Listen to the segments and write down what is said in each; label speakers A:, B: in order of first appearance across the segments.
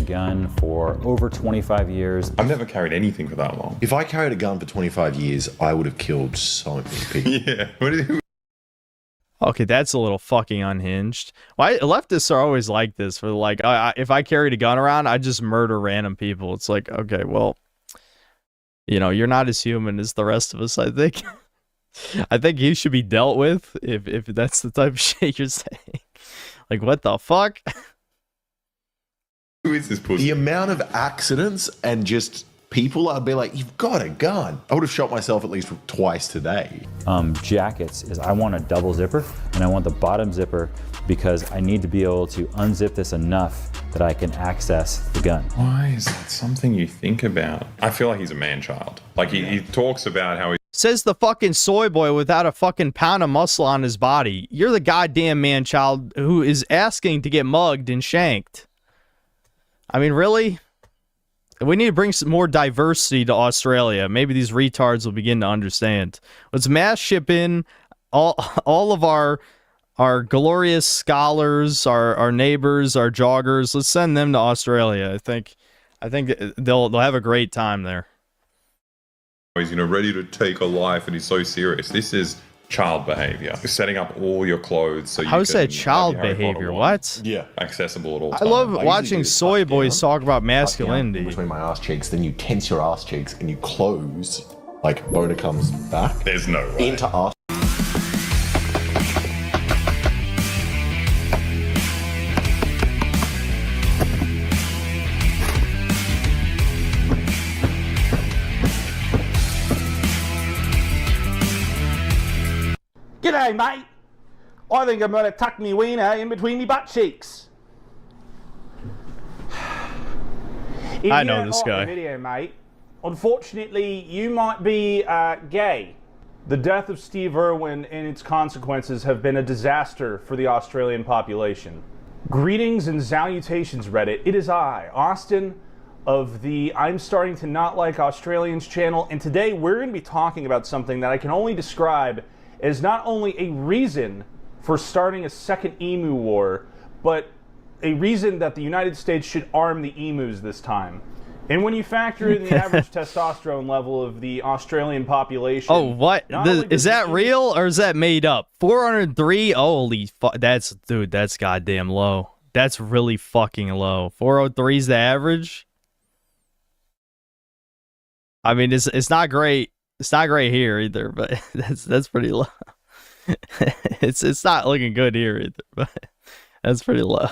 A: gun for over 25 years.
B: I've never carried anything for that long.
C: If I carried a gun for 25 years, I would have killed so many people.
B: Yeah. What do you...
D: Okay, that's a little fucking unhinged. Why leftists are always like this? For like, if I carried a gun around, I just murder random people. It's like, okay, well, you know, you're not as human as the rest of us. I think. I think you should be dealt with if that's the type of shit you're saying. Like, what the fuck?
B: Who is this pussy?
C: The amount of accidents and just people, I'd be like, you've got a gun. I would have shot myself at least twice today.
A: Jackets is I want a double zipper, and I want the bottom zipper because I need to be able to unzip this enough that I can access the gun.
B: Why is that something you think about? I feel like he's a man-child. Like, he talks about how he...
D: Says the fucking soy boy without a fucking pound of muscle on his body. You're the goddamn man-child who is asking to get mugged and shanked. I mean, really? We need to bring some more diversity to Australia. Maybe these retards will begin to understand. Let's mass ship in all of our glorious scholars, our neighbors, our joggers. Let's send them to Australia. I think they'll have a great time there.
B: He's, you know, ready to take a life, and he's so serious. This is child behavior. You're setting up all your clothes so you
D: How is
B: can
D: that child
B: have your Harry Potter
D: behavior?
B: wand
D: What?
C: Yeah.
B: Accessible at all
D: I
B: times.
D: love
C: usually
D: watching
C: do
D: soy
C: tuck
D: boys
C: down.
D: talk about
C: Tuck down
D: masculinity.
C: between my ass cheeks, then you tense your ass cheeks and you close, like boner comes back
B: There's no way.
C: into ass.
E: G'day, mate. I think I'm gonna tuck me wiener in between me butt cheeks. If
D: I
E: you
D: know
E: don't
D: this
E: like
D: guy.
E: the video, mate, unfortunately, you might be gay. The death of Steve Irwin and its consequences have been a disaster for the Australian population. Greetings and salutations, Reddit. It is I, Austin, of the I'm Starting to Not Like Australians channel, and today we're going to be talking about something that I can only describe as not only a reason for starting a second emu war, but a reason that the United States should arm the emus this time. And when you factor in the average testosterone level of the Australian population...
D: Oh, what?
E: not only
D: Is
E: does
D: that
E: the
D: real or is that made up? 403? Holy fuck. That's goddamn low. That's really fucking low. 403 is the average? I mean, it's not great. It's not great here either, but that's pretty low. It's not looking good here either, but that's pretty low.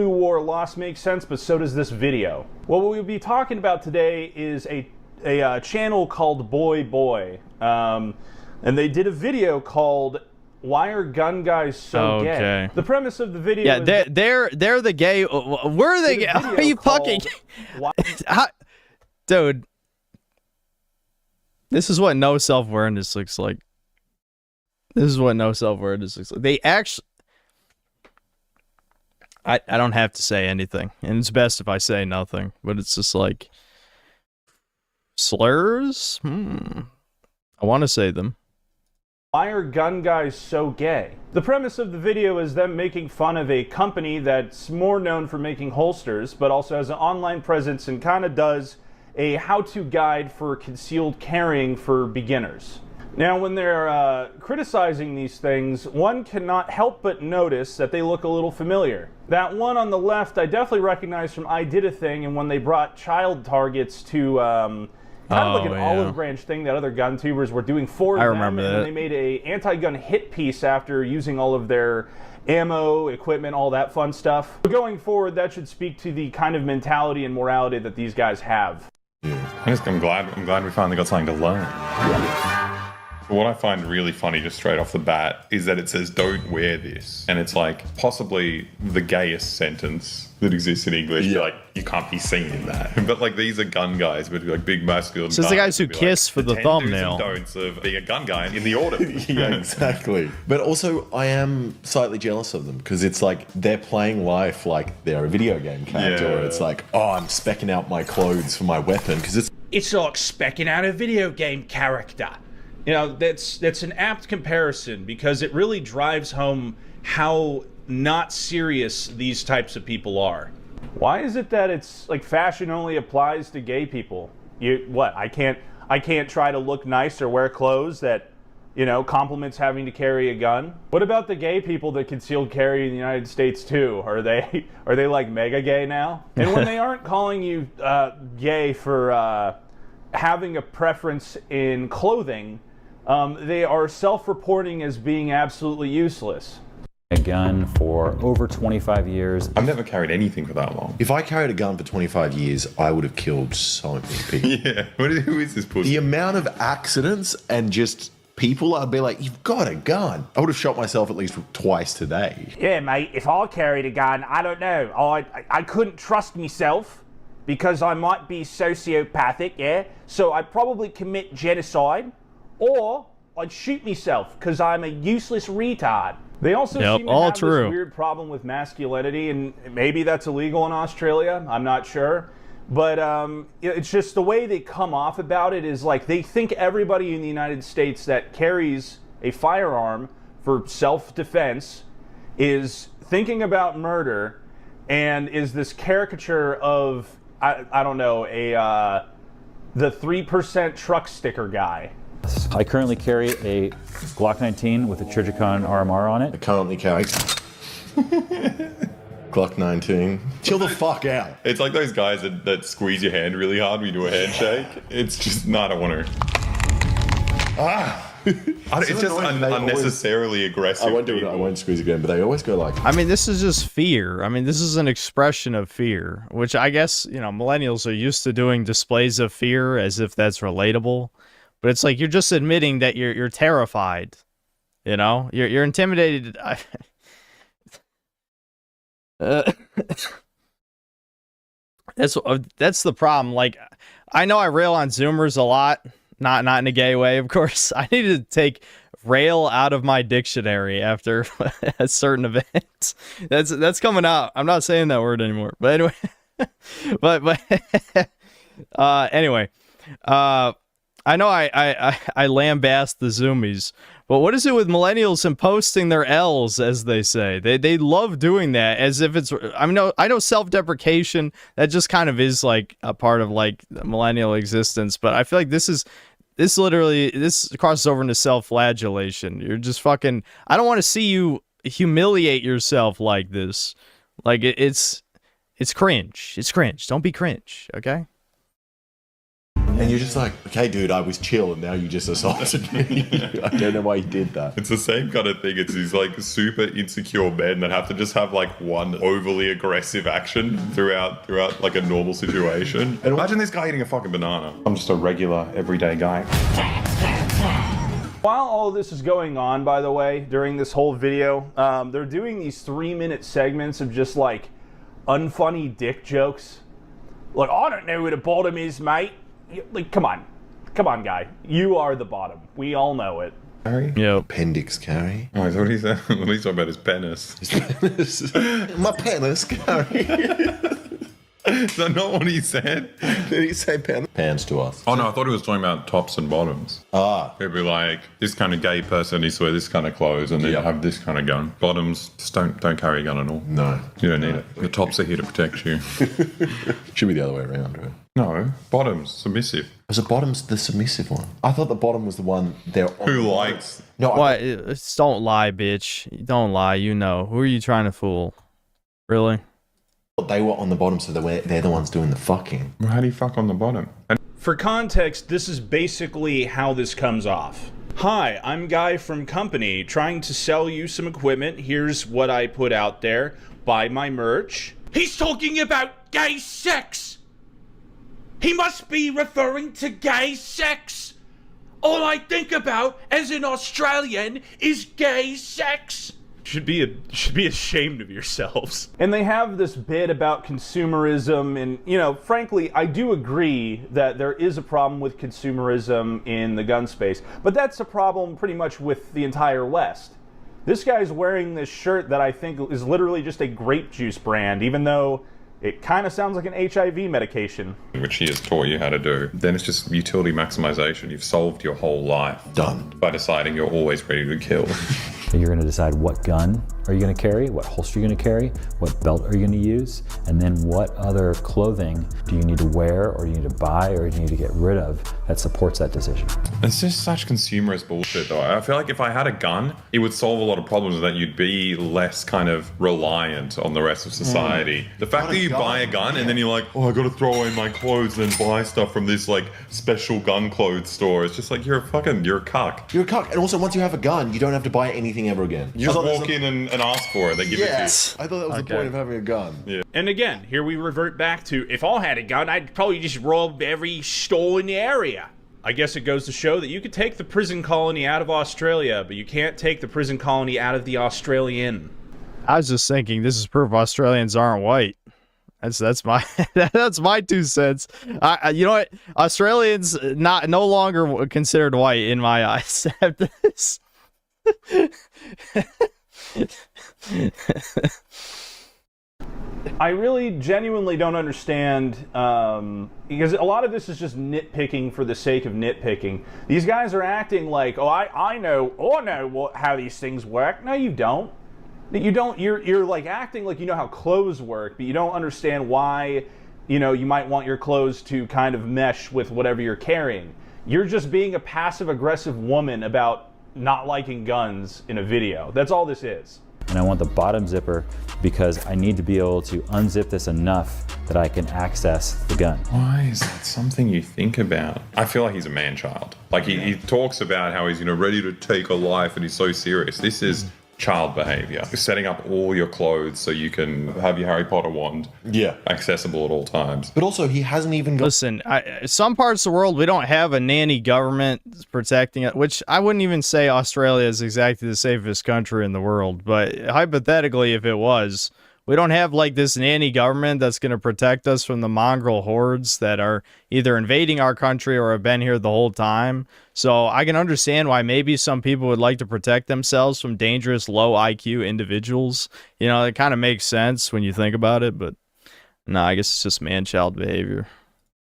E: war loss makes sense, but so does this video. What we'll be talking about today is a channel called Boy Boy, and they did a video called "Why Are Gun Guys So Gay?"
D: Okay.
E: The premise of the video
D: Yeah,
E: is
D: they're the gay. We're the gay. Are you fucking? Dude, this is what no self-awareness looks like. This is what no self-awareness looks like. They actually... I don't have to say anything, and it's best if I say nothing, but it's just like... Slurs? I want to say them.
E: Why are gun guys so gay? The premise of the video is them making fun of a company that's more known for making holsters, but also has an online presence and kind of does a how-to guide for concealed carrying for beginners. Now, when they're criticizing these things, one cannot help but notice that they look a little familiar. That one on the left, I definitely recognize from I Did a Thing, and when they brought child targets to kind of like an olive branch thing that other gun tubers were doing for them.
D: I remember that.
E: And they made a anti-gun hit piece after using all of their ammo, equipment, all that fun stuff. But going forward, that should speak to the kind of mentality and morality that these guys have.
B: I'm glad we finally got something to learn. What I find really funny just straight off the bat is that it says don't wear this, and it's like possibly the gayest sentence that exists in English.
C: Yeah.
B: Like, you can't be seen in that. But like, these are gun guys, but like big masculine.
D: So it's the guys who
B: Be
D: kiss for the
B: 10
D: thumbnail.
B: do's and don'ts of being a gun guy in the order.
C: Yeah, exactly. But also, I am slightly jealous of them because it's like they're playing life like they're a video game character.
B: Yeah.
C: Or it's like, oh, I'm specking out my clothes for my weapon because
E: It's like specking out a video game character. You know, that's an apt comparison because it really drives home how not serious these types of people are. Why is it that it's like fashion only applies to gay people? I can't try to look nice or wear clothes that, you know, compliments having to carry a gun? What about the gay people that concealed carry in the United States too? Are they like mega gay now? And when they aren't calling you gay for having a preference in clothing, they are self-reporting as being absolutely useless.
A: A gun for over 25 years.
B: I've never carried anything for that long.
C: If I carried a gun for 25 years, I would have killed so many people.
B: Yeah, who is this pussy?
C: The amount of accidents and just people, I'd be like, you've got a gun. I would have shot myself at least twice today.
E: Yeah, mate, if I carried a gun, I don't know. I couldn't trust myself because I might be sociopathic, yeah? So I'd probably commit genocide, or I'd shoot myself because I'm a useless retard. They also seem to have this weird problem with masculinity, and maybe that's illegal in Australia, I'm not sure. But it's just the way they come off about it is like they think everybody in the United States that carries a firearm for self-defense is thinking about murder and is this caricature of, I don't know, the 3% truck sticker guy.
A: I currently carry a Glock 19 with a Trigicon RMR on
C: I
A: it.
C: currently carry Glock 19. Chill the fuck out.
B: It's like those guys that squeeze your hand really hard when you do a handshake. It's just, no, I don't want to. It's just unnecessarily aggressive.
C: I won't do it. I won't squeeze again, but they always go like...
D: I mean, this is just fear. I mean, this is an expression of fear, which I guess, you know, millennials are used to doing displays of fear as if that's relatable. But it's like you're just admitting that you're terrified. You know? You're intimidated. That's the problem. Like, I know I rail on Zoomers a lot, not in a gay way, of course. I need to take rail out of my dictionary after a certain event. That's coming out. I'm not saying that word anymore. But anyway, anyway, I know I lambast the Zoomies. But what is it with millennials and posting their L's, as they say? They love doing that as if it's... I know self-deprecation, that just kind of is like a part of like the millennial existence, but I feel like this crosses over into self-flagellation. You're just fucking... I don't want to see you humiliate yourself like this. Like, it's cringe. It's cringe. Don't be cringe, okay?
C: And you're just like, okay, dude, I was chill, and now you just assaulted me. I don't know why you did that.
B: It's the same kind of thing. It's these like super insecure men that have to just have like one overly aggressive action throughout like a normal situation. And imagine this guy eating a fucking banana. I'm just a regular, everyday guy.
E: While all of this is going on, by the way, during this whole video, they're doing these 3-minute segments of just like unfunny dick jokes. Like, I don't know who the bottom is, mate. Like, come on, guy. You are the bottom. We all know it.
B: Carrie?
D: Yep.
C: Appendix, Carrie.
B: Oh, I thought he said. What he's talking about his penis.
C: My penis, Carrie.
B: Is that not what he said?
C: Did he say penis? Pans to us.
B: Oh no, I thought he was talking about tops and bottoms.
C: Ah.
B: It'd be like, this kind of gay person needs to wear this kind of clothes and then have this kind of gun. Bottoms, just don't carry a gun at all.
C: No.
B: You don't need it. The tops are here to protect you.
C: Should be the other way around, right?
B: No, bottoms, submissive.
C: Was the bottom's the submissive one? I thought the bottom was the one they're on.
B: Who likes?
C: No,
D: What? Don't lie, bitch. Don't lie. You know. Who are you trying to fool? Really?
C: they were on the bottom, so they're the ones doing the fucking.
B: Well, how do you fuck on the bottom?
E: For context, this is basically how this comes off. Hi, I'm Guy from Company, trying to sell you some equipment. Here's what I put out there. Buy my merch. He's talking about gay sex! He must be referring to gay sex! All I think about as an Australian is gay sex! Should be ashamed of yourselves. And they have this bit about consumerism, and, you know, frankly, I do agree that there is a problem with consumerism in the gun space, but that's a problem pretty much with the entire West. This guy's wearing this shirt that I think is literally just a grape juice brand, even though it kind of sounds like an HIV medication.
B: Which he has taught you how to do. Then it's just utility maximization. You've solved your whole life.
C: Done.
B: By deciding you're always ready to kill.
A: You're going to decide what gun are you going to carry, what holster are you going to carry, what belt are you going to use, and then what other clothing do you need to wear, or do you need to buy, or do you need to get rid of that supports that decision.
B: It's just such consumerist bullshit, though. I feel like if I had a gun, it would solve a lot of problems, that you'd be less kind of reliant on the rest of society. The fact that you buy a gun and then you're like, oh, I got to throw away my clothes and buy stuff from this like special gun clothes store. It's just like, you're a cuck.
C: You're a cuck. And also, once you have a gun, you don't have to buy anything ever again.
B: You just walk in and ask for it. They give it to you.
C: I thought that was the point of having a gun.
B: Yeah.
F: And again, here we revert back to, if I had a gun, I'd probably just rob every store in the area.
E: I guess it goes to show that you could take the prison colony out of Australia, but you can't take the prison colony out of the Australian.
D: I was just thinking, this is proof Australians aren't white. That's my that's my 2 cents. You know what? Australians no longer considered white in my eyes after this.
E: I really genuinely don't understand, because a lot of this is just nitpicking for the sake of nitpicking. These guys are acting like, oh, I know how these things work. No, you don't. You don't. You're like acting like you know how clothes work, but you don't understand why, you might want your clothes to kind of mesh with whatever you're carrying. You're just being a passive-aggressive woman about not liking guns in a video. That's all this is.
A: And I want the bottom zipper because I need to be able to unzip this enough that I can access the gun.
B: Why is that something you think about? I feel like he's a man-child. Like he talks about how he's ready to take a life and he's so serious. This is child behavior. Setting up all your clothes so you can have your Harry Potter wand accessible at all times.
C: But also, he hasn't even got...
D: Listen, some parts of the world, we don't have a nanny government protecting it, which I wouldn't even say Australia is exactly the safest country in the world. But hypothetically, if it was, we don't have like this nanny government that's going to protect us from the mongrel hordes that are either invading our country or have been here the whole time. So I can understand why maybe some people would like to protect themselves from dangerous low IQ individuals. It kind of makes sense when you think about it, but no, I guess it's just man-child behavior.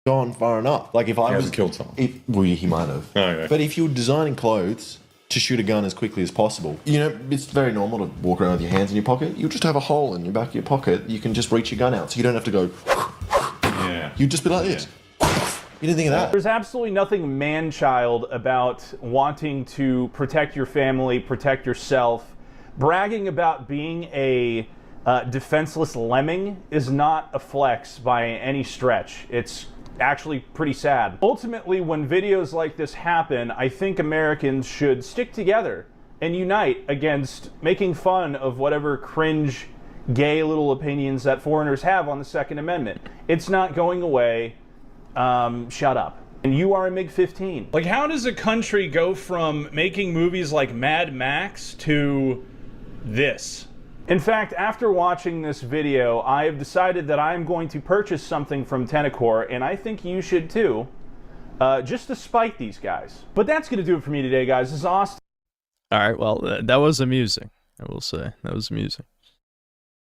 C: Gone far enough. Like if I was
B: killed someone.
C: He might have.
B: Oh, yeah.
C: But if you were designing clothes to shoot a gun as quickly as possible, it's very normal to walk around with your hands in your pocket. You'll just have a hole in your back of your pocket. You can just reach your gun out, so you don't have to go.
B: Yeah.
C: You'd just be like this. You didn't think of that.
E: There's absolutely nothing man-child about wanting to protect your family, protect yourself. Bragging about being a defenseless lemming is not a flex by any stretch. It's actually pretty sad. Ultimately, when videos like this happen, I think Americans should stick together and unite against making fun of whatever cringe, gay little opinions that foreigners have on the Second Amendment. It's not going away. Shut up. And you are a MiG-15.
F: Like, how does a country go from making movies like Mad Max to this?
E: In fact, after watching this video, I have decided that I'm going to purchase something from Tenecore, and I think you should too, just to spite these guys. But that's going to do it for me today, guys. This is Austin.
D: All right, well, that was amusing, I will say. That was amusing.